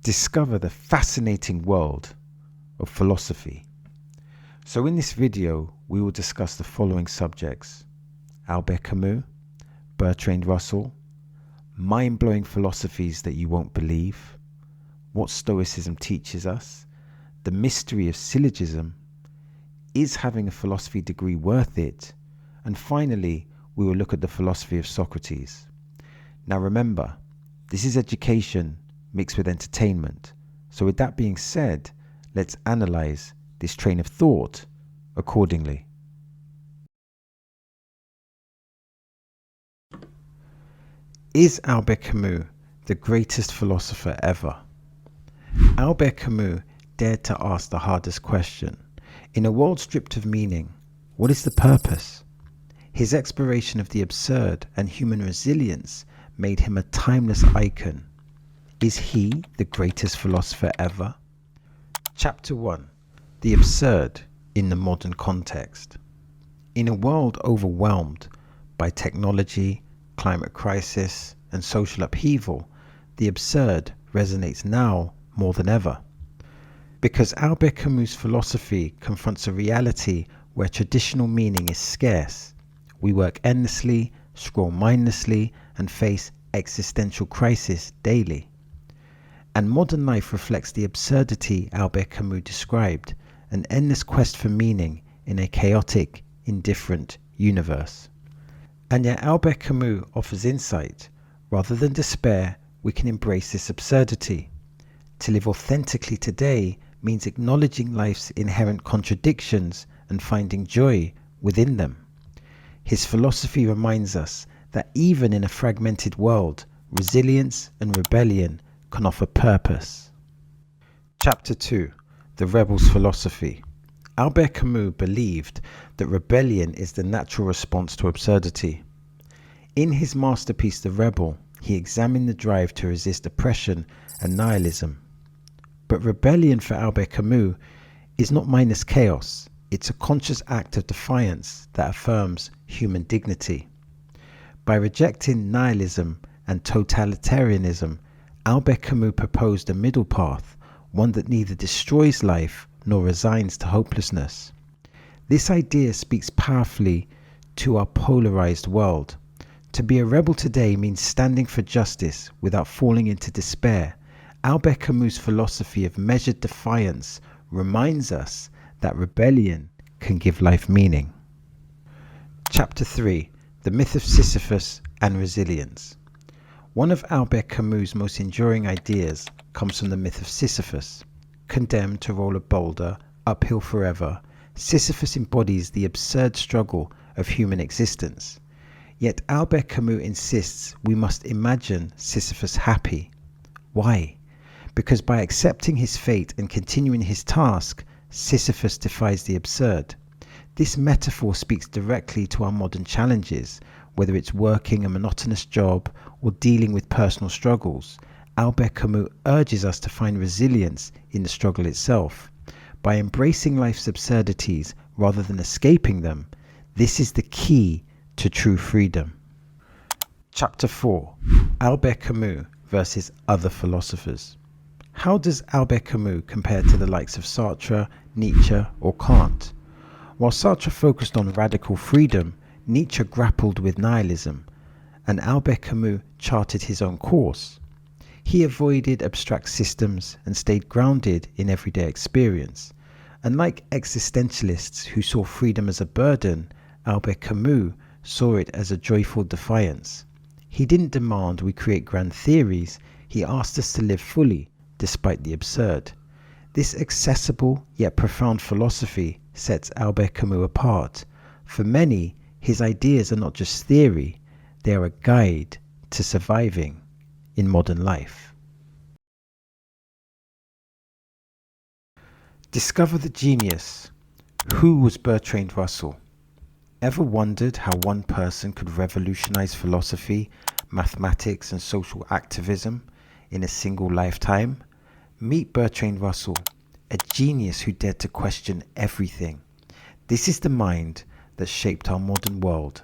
discover the fascinating world of philosophy. So in this video, we will discuss the following subjects: Albert Camus, Bertrand Russell, mind-blowing philosophies that you won't believe, what stoicism teaches us, the mystery of syllogism, is having a philosophy degree worth it, and finally, we will look at the philosophy of Socrates. Now remember, this is education mixed with entertainment. So with that being said, let's analyze this train of thought accordingly. Is Albert Camus the greatest philosopher ever? Albert Camus dared to ask the hardest question. In a world stripped of meaning, what is the purpose? His exploration of the absurd and human resilience made him a timeless icon. Is he the greatest philosopher ever? Chapter 1. The absurd in the modern context. In a world overwhelmed by technology, climate crisis, and social upheaval, the absurd resonates now more than ever. Because Albert Camus' philosophy confronts a reality where traditional meaning is scarce. We work endlessly, scroll mindlessly, and face existential crisis daily. And modern life reflects the absurdity Albert Camus described, an endless quest for meaning in a chaotic, indifferent universe. And yet Albert Camus offers insight. Rather than despair, we can embrace this absurdity. To live authentically today means acknowledging life's inherent contradictions and finding joy within them. His philosophy reminds us that even in a fragmented world, resilience and rebellion can offer purpose. Chapter 2. The Rebel's Philosophy. Albert Camus believed that rebellion is the natural response to absurdity. In his masterpiece The Rebel, he examined the drive to resist oppression and nihilism. But rebellion for Albert Camus is not mindless chaos. It's a conscious act of defiance that affirms human dignity. By rejecting nihilism and totalitarianism, Albert Camus proposed a middle path, one that neither destroys life nor resigns to hopelessness. This idea speaks powerfully to our polarized world. To be a rebel today means standing for justice without falling into despair. Albert Camus' philosophy of measured defiance reminds us that rebellion can give life meaning. Chapter 3. The Myth of Sisyphus and Resilience. One of Albert Camus' most enduring ideas comes from the myth of Sisyphus. Condemned to roll a boulder uphill forever, Sisyphus embodies the absurd struggle of human existence. Yet Albert Camus insists we must imagine Sisyphus happy. Why? Because by accepting his fate and continuing his task, Sisyphus defies the absurd. This metaphor speaks directly to our modern challenges, whether it's working a monotonous job or dealing with personal struggles. Albert Camus urges us to find resilience in the struggle itself. By embracing life's absurdities rather than escaping them, this is the key to true freedom. Chapter 4. Albert Camus versus other philosophers. How does Albert Camus compare to the likes of Sartre, Nietzsche, or Kant? While Sartre focused on radical freedom, Nietzsche grappled with nihilism, and Albert Camus charted his own course. He avoided abstract systems and stayed grounded in everyday experience. Unlike existentialists who saw freedom as a burden, Albert Camus saw it as a joyful defiance. He didn't demand we create grand theories, he asked us to live fully, despite the absurd. This accessible yet profound philosophy sets Albert Camus apart. For many, his ideas are not just theory, they are a guide to surviving in modern life. Discover the genius. Who was Bertrand Russell? Ever wondered how one person could revolutionize philosophy, mathematics, and social activism in a single lifetime? Meet Bertrand Russell, a genius who dared to question everything. This is the mind that shaped our modern world.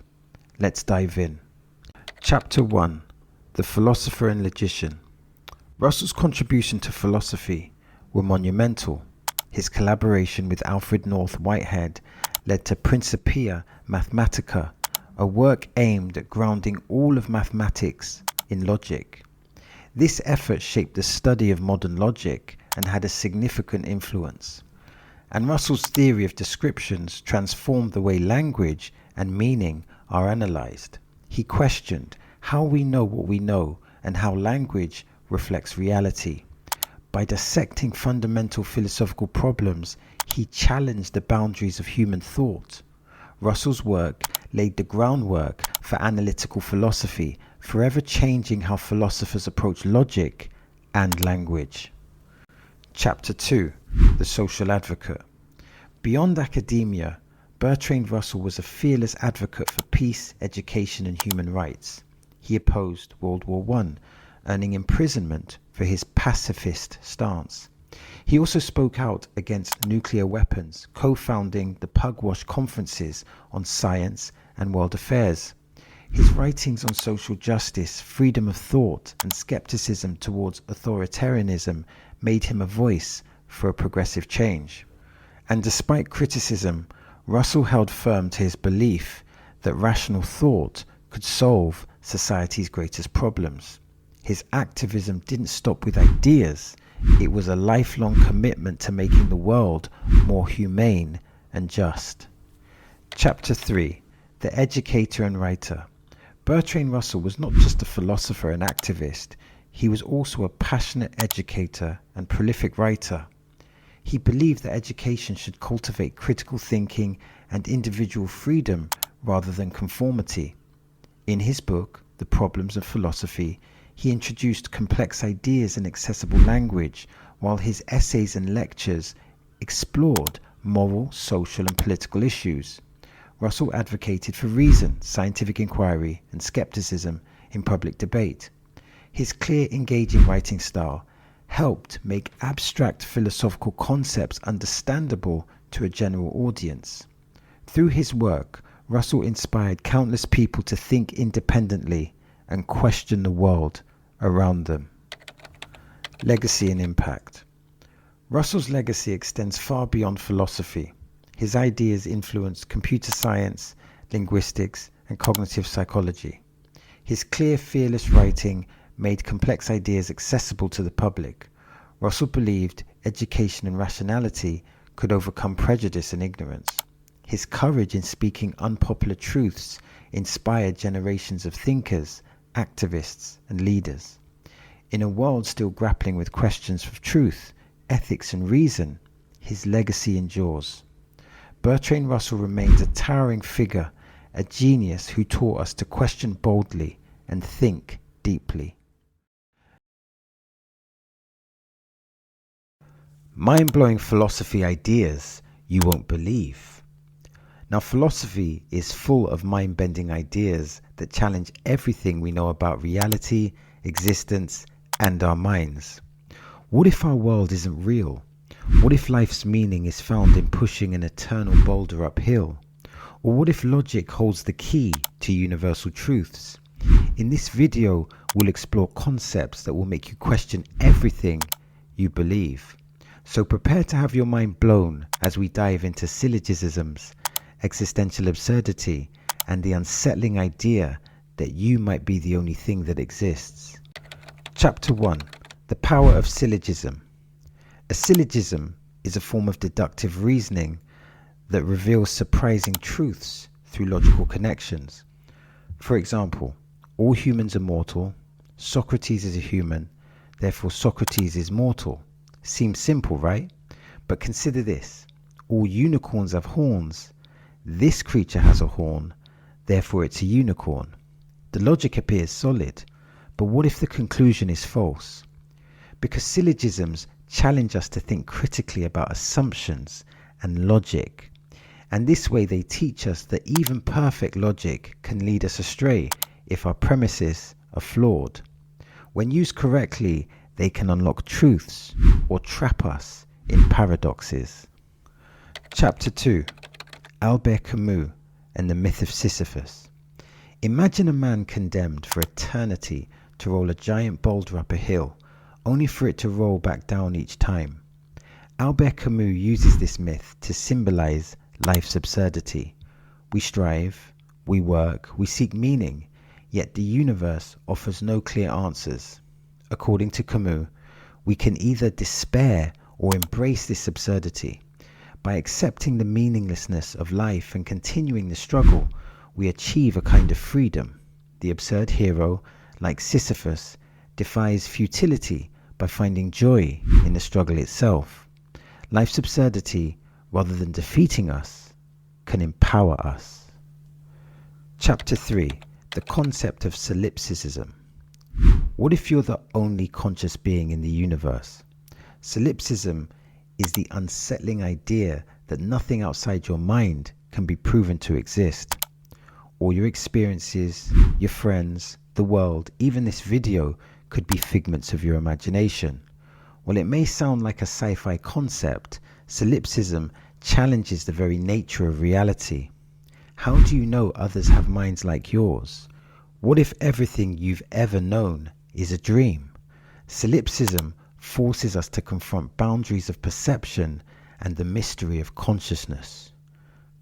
Let's dive in. Chapter 1. The Philosopher and Logician. Russell's contribution to philosophy were monumental. His collaboration with Alfred North Whitehead led to Principia Mathematica, a work aimed at grounding all of mathematics in logic. This effort shaped the study of modern logic and had a significant influence. And Russell's theory of descriptions transformed the way language and meaning are analyzed. He questioned how we know what we know and how language reflects reality. By dissecting fundamental philosophical problems, he challenged the boundaries of human thought. Russell's work laid the groundwork for analytical philosophy, forever changing how philosophers approach logic and language. Chapter 2. The Social Advocate. Beyond academia, Bertrand Russell was a fearless advocate for peace, education, and human rights. He opposed World War I, earning imprisonment for his pacifist stance. He also spoke out against nuclear weapons, co-founding the Pugwash Conferences on Science and World Affairs. His writings on social justice, freedom of thought, and skepticism towards authoritarianism made him a voice for a progressive change. And despite criticism, Russell held firm to his belief that rational thought could solve society's greatest problems. His activism didn't stop with ideas. It was a lifelong commitment to making the world more humane and just. Chapter 3. The Educator and Writer. Bertrand Russell was not just a philosopher and activist, he was also a passionate educator and prolific writer. He believed that education should cultivate critical thinking and individual freedom rather than conformity. In his book, The Problems of Philosophy, he introduced complex ideas in accessible language, while his essays and lectures explored moral, social, and political issues. Russell advocated for reason, scientific inquiry, and skepticism in public debate. His clear, engaging writing style helped make abstract philosophical concepts understandable to a general audience. Through his work, Russell inspired countless people to think independently and question the world around them. Legacy and impact. Russell's legacy extends far beyond philosophy. His ideas influenced computer science, linguistics, and cognitive psychology. His clear, fearless writing made complex ideas accessible to the public. Russell believed education and rationality could overcome prejudice and ignorance. His courage in speaking unpopular truths inspired generations of thinkers, activists, and leaders. In a world still grappling with questions of truth, ethics, and reason, his legacy endures. Bertrand Russell remains a towering figure, a genius who taught us to question boldly and think deeply. Mind-blowing philosophy ideas you won't believe. Now, philosophy is full of mind-bending ideas that challenge everything we know about reality, existence, and our minds. What if our world isn't real? What if life's meaning is found in pushing an eternal boulder uphill? Or what if logic holds the key to universal truths? In this video, we'll explore concepts that will make you question everything you believe. So prepare to have your mind blown as we dive into syllogisms, existential absurdity, and the unsettling idea that you might be the only thing that exists. Chapter 1. The Power of Syllogism. A syllogism is a form of deductive reasoning that reveals surprising truths through logical connections. For example, all humans are mortal, Socrates is a human, therefore Socrates is mortal. Seems simple, right? But consider this. All unicorns have horns. This creature has a horn, therefore it's a unicorn. The logic appears solid, but what if the conclusion is false? Because syllogisms challenge us to think critically about assumptions and logic. And this way they teach us that even perfect logic can lead us astray if our premises are flawed. When used correctly, they can unlock truths or trap us in paradoxes. Chapter 2. Albert Camus and the Myth of Sisyphus. Imagine a man condemned for eternity to roll a giant boulder up a hill, only for it to roll back down each time. Albert Camus uses this myth to symbolize life's absurdity. We strive, we work, we seek meaning, yet the universe offers no clear answers. According to Camus, we can either despair or embrace this absurdity. By accepting the meaninglessness of life and continuing the struggle, we achieve a kind of freedom. The absurd hero, like Sisyphus, defies futility by finding joy in the struggle itself. Life's absurdity, rather than defeating us, can empower us. Chapter 3. The concept of solipsism. What if you're the only conscious being in the universe? Solipsism is the unsettling idea that nothing outside your mind can be proven to exist. All your experiences, your friends, the world, even this video could be figments of your imagination. While it may sound like a sci-fi concept, solipsism challenges the very nature of reality. How do you know others have minds like yours? What if everything you've ever known is a dream? Solipsism forces us to confront boundaries of perception and the mystery of consciousness.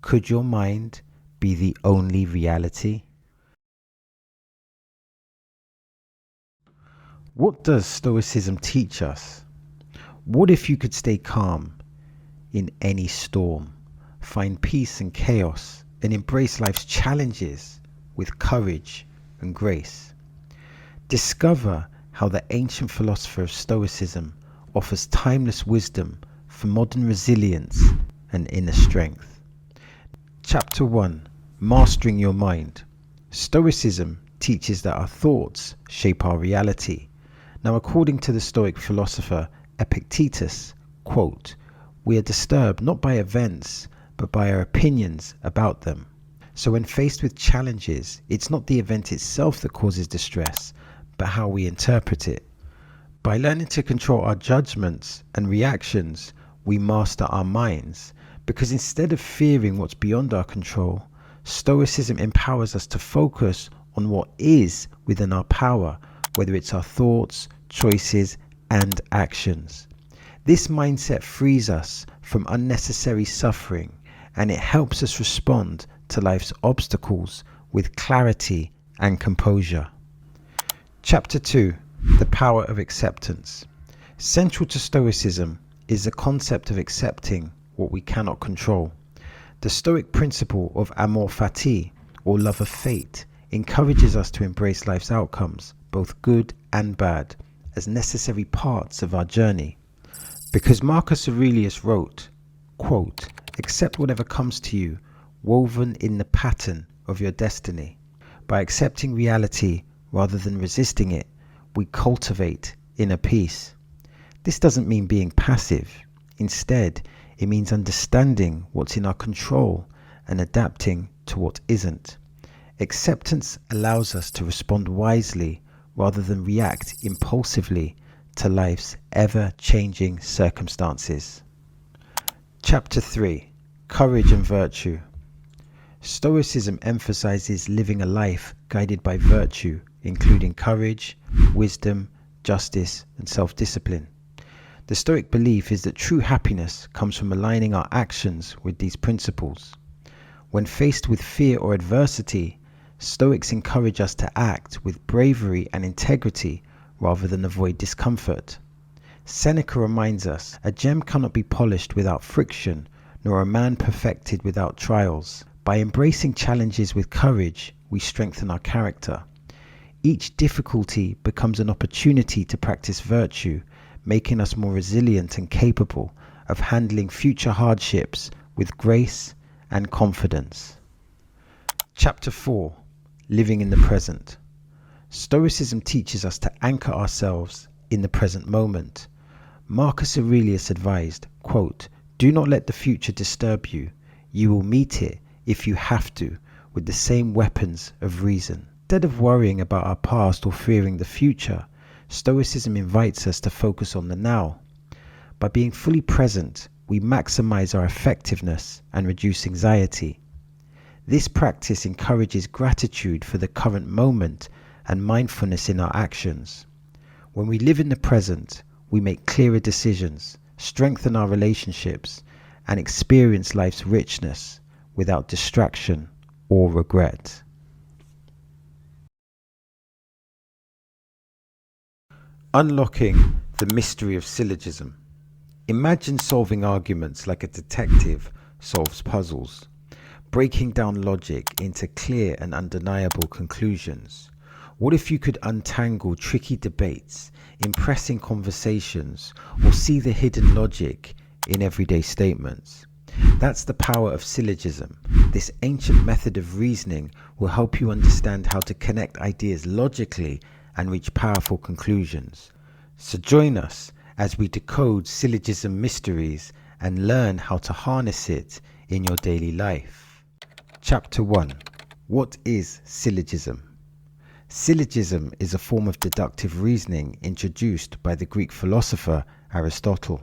Could your mind be the only reality? What does Stoicism teach us? What if you could stay calm in any storm, find peace in chaos, and embrace life's challenges with courage and grace? Discover how the ancient philosopher of Stoicism offers timeless wisdom for modern resilience and inner strength. Chapter 1. Mastering your mind. Stoicism teaches that our thoughts shape our reality. Now, according to the Stoic philosopher Epictetus, quote, "We are disturbed not by events, but by our opinions about them." So when faced with challenges, it's not the event itself that causes distress, but how we interpret it. By learning to control our judgments and reactions, we master our minds, because instead of fearing what's beyond our control, Stoicism empowers us to focus on what is within our power, whether it's our thoughts, choices, and actions. This mindset frees us from unnecessary suffering, and it helps us respond to life's obstacles with clarity and composure. Chapter 2. The power of acceptance. Central to Stoicism is the concept of accepting what we cannot control. The Stoic principle of amor fati, or love of fate, encourages us to embrace life's outcomes, both good and bad, as necessary parts of our journey. Because Marcus Aurelius wrote, quote, "Accept whatever comes to you, woven in the pattern of your destiny." By accepting reality rather than resisting it, we cultivate inner peace. This doesn't mean being passive. Instead, it means understanding what's in our control and adapting to what isn't. Acceptance allows us to respond wisely rather than react impulsively to life's ever-changing circumstances. Chapter 3. Courage and Virtue. Stoicism emphasizes living a life guided by virtue, including courage, wisdom, justice, and self-discipline. The Stoic belief is that true happiness comes from aligning our actions with these principles. When faced with fear or adversity, Stoics encourage us to act with bravery and integrity rather than avoid discomfort. Seneca reminds us, "A gem cannot be polished without friction, nor a man perfected without trials." By embracing challenges with courage, we strengthen our character. Each difficulty becomes an opportunity to practice virtue, making us more resilient and capable of handling future hardships with grace and confidence. Chapter 4. Living in the present. Stoicism teaches us to anchor ourselves in the present moment. Marcus Aurelius advised, quote, "Do not let the future disturb you. You will meet it, if you have to, with the same weapons of reason." Instead of worrying about our past or fearing the future, Stoicism invites us to focus on the now. By being fully present, we maximize our effectiveness and reduce anxiety. This practice encourages gratitude for the current moment and mindfulness in our actions. When we live in the present, we make clearer decisions, strengthen our relationships, and experience life's richness without distraction or regret. Unlocking the mystery of syllogism. Imagine solving arguments like a detective solves puzzles, breaking down logic into clear and undeniable conclusions. What if you could untangle tricky debates, impressing conversations, or see the hidden logic in everyday statements? That's the power of syllogism. This ancient method of reasoning will help you understand how to connect ideas logically and reach powerful conclusions. So join us as we decode syllogism mysteries and learn how to harness it in your daily life. Chapter 1. What is syllogism? Syllogism is a form of deductive reasoning introduced by the Greek philosopher Aristotle.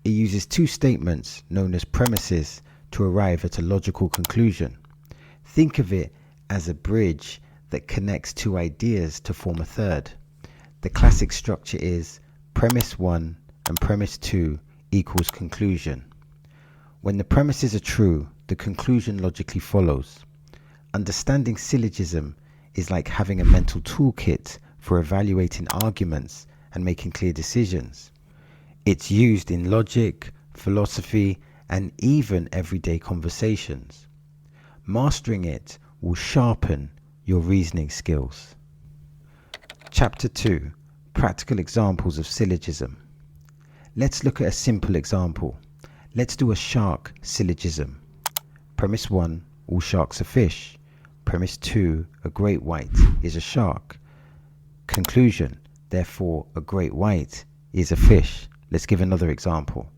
It uses two statements known as premises to arrive at a logical conclusion. Think of it as a bridge that connects two ideas to form a third. The classic structure is premise 1 and premise 2 equals conclusion. When the premises are true, the conclusion logically follows. Understanding syllogism is like having a mental toolkit for evaluating arguments and making clear decisions. It's used in logic, philosophy, and even everyday conversations. Mastering it will sharpen your reasoning skills. Chapter 2. Practical examples of syllogism. Let's look at a simple example. Let's do a shark syllogism. Premise 1, all sharks are fish. Premise 2, a great white is a shark. Conclusion, therefore a great white is a fish. Let's give another example.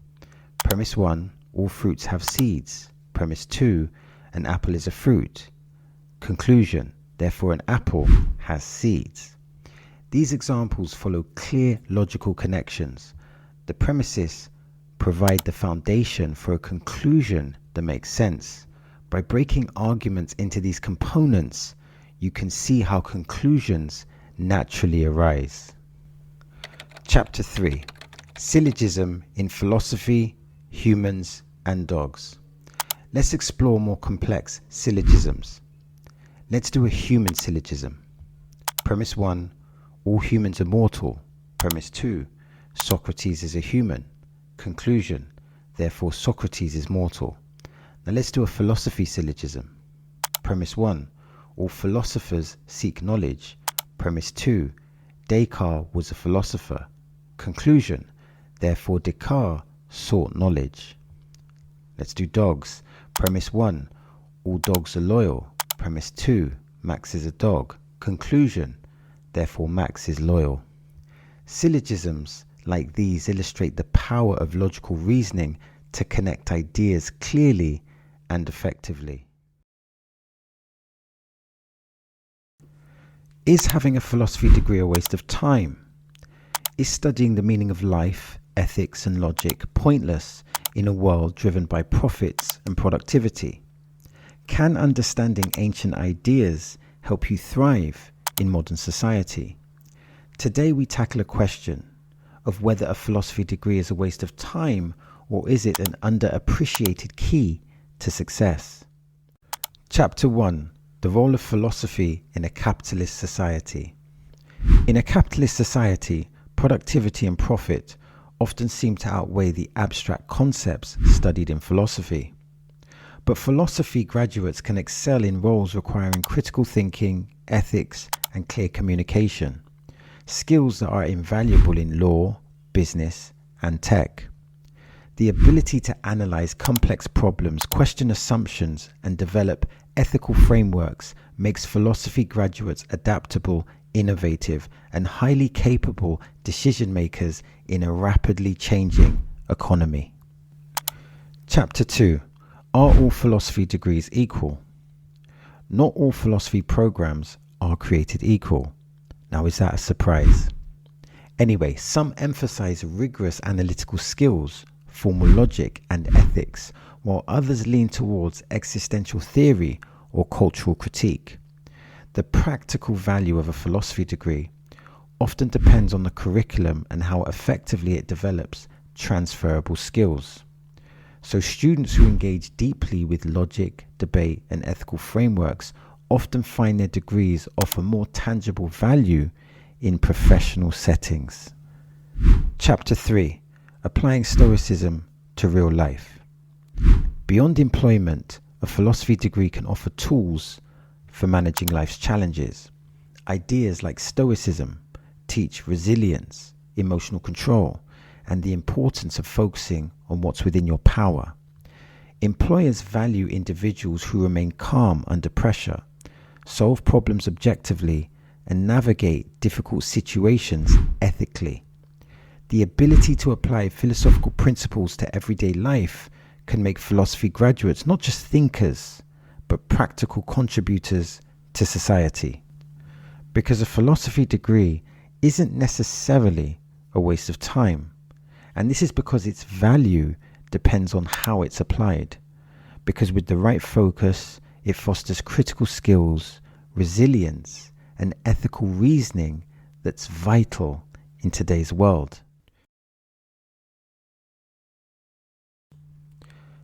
Premise 1, all fruits have seeds. Premise 2, an apple is a fruit. Conclusion, therefore an apple has seeds. These examples follow clear logical connections. The premises provide the foundation for a conclusion that makes sense. By breaking arguments into these components, you can see how conclusions naturally arise. Chapter 3. Syllogism in philosophy, humans, and dogs. Let's explore more complex syllogisms. Let's do a human syllogism. Premise 1, all humans are mortal. Premise 2, Socrates is a human. Conclusion, therefore Socrates is mortal. Now let's do a philosophy syllogism. Premise 1, all philosophers seek knowledge. Premise 2, Descartes was a philosopher. Conclusion, therefore Descartes sought knowledge. Let's do dogs. Premise 1, all dogs are loyal. Premise 2, Max is a dog. Conclusion, therefore Max is loyal. Syllogisms like these illustrate the power of logical reasoning to connect ideas clearly and effectively. Is having a philosophy degree a waste of time? Is studying the meaning of life, ethics, and logic pointless in a world driven by profits and productivity? Can understanding ancient ideas help you thrive in modern society? Today we tackle a question of whether a philosophy degree is a waste of time or is it an underappreciated key to success. Chapter 1. The role of philosophy in a capitalist society. In a capitalist society, productivity and profit often seem to outweigh the abstract concepts studied in philosophy. But philosophy graduates can excel in roles requiring critical thinking, ethics, and clear communication, skills that are invaluable in law, business, and tech. The ability to analyze complex problems, question assumptions, and develop ethical frameworks makes philosophy graduates adaptable, innovative, and highly capable decision makers in a rapidly changing economy. Chapter 2. Are all philosophy degrees equal? Not all philosophy programs are created equal. Now, is that a surprise? Anyway, some emphasize rigorous analytical skills, formal logic, and ethics, while others lean towards existential theory or cultural critique. The practical value of a philosophy degree. often depends on the curriculum and how effectively it develops transferable skills. So students who engage deeply with logic, debate, and ethical frameworks often find their degrees offer more tangible value in professional settings. Chapter 3. Applying Stoicism to real life. Beyond employment, a philosophy degree can offer tools for managing life's challenges. Ideas like Stoicism teach resilience, emotional control, and the importance of focusing on what's within your power. Employers value individuals who remain calm under pressure, solve problems objectively, and navigate difficult situations ethically. The ability to apply philosophical principles to everyday life can make philosophy graduates not just thinkers, but practical contributors to society. Because a philosophy degree isn't necessarily a waste of time, and this is because its value depends on how it's applied. Because with the right focus, it fosters critical skills, resilience, and ethical reasoning that's vital in today's world.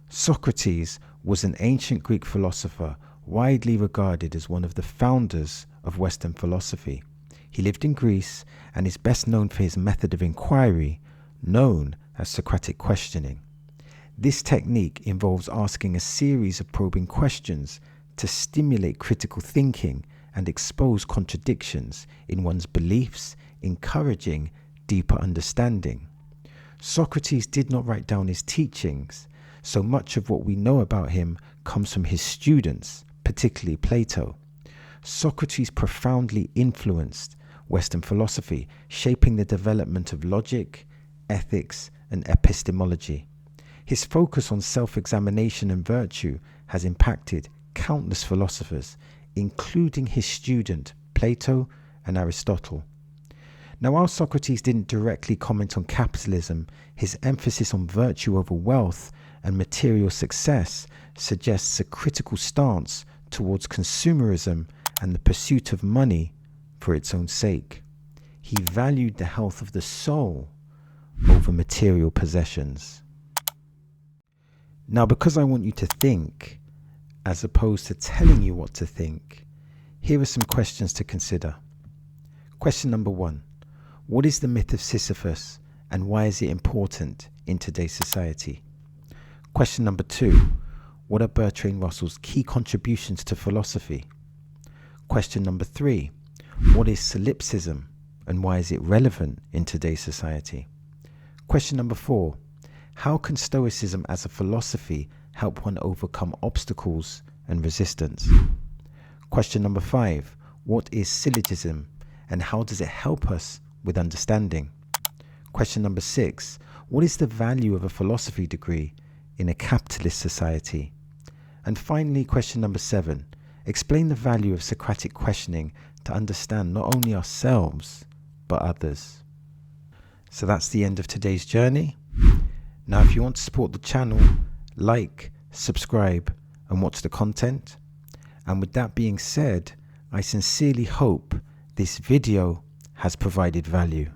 Socrates was an ancient Greek philosopher widely regarded as one of the founders of Western philosophy. He lived in Greece and is best known for his method of inquiry, known as Socratic questioning. This technique involves asking a series of probing questions to stimulate critical thinking and expose contradictions in one's beliefs, encouraging deeper understanding. Socrates did not write down his teachings, so much of what we know about him comes from his students, particularly Plato. Socrates profoundly influenced Western philosophy, shaping the development of logic, ethics, and epistemology. His focus on self-examination and virtue has impacted countless philosophers, including his student Plato and Aristotle. Now, while Socrates didn't directly comment on capitalism, his emphasis on virtue over wealth and material success suggests a critical stance towards consumerism and the pursuit of money for its own sake. He valued the health of the soul over material possessions. Now, because I want you to think, as opposed to telling you what to think, here are some questions to consider. Question number 1. What is the myth of Sisyphus and why is it important in today's society? Question number 2. What are Bertrand Russell's key contributions to philosophy? Question number 3. What is solipsism and why is it relevant in today's society? Question number 4. How can Stoicism as a philosophy help one overcome obstacles and resistance? Question number 5. What is Syllogism and how does it help us with understanding? Question number 6. What is the value of a philosophy degree in a capitalist society? And finally, question number 7. Explain the value of Socratic questioning to understand not only ourselves, but others. So that's the end of today's journey. Now, if you want to support the channel, like, subscribe, and watch the content. And with that being said, I sincerely hope this video has provided value.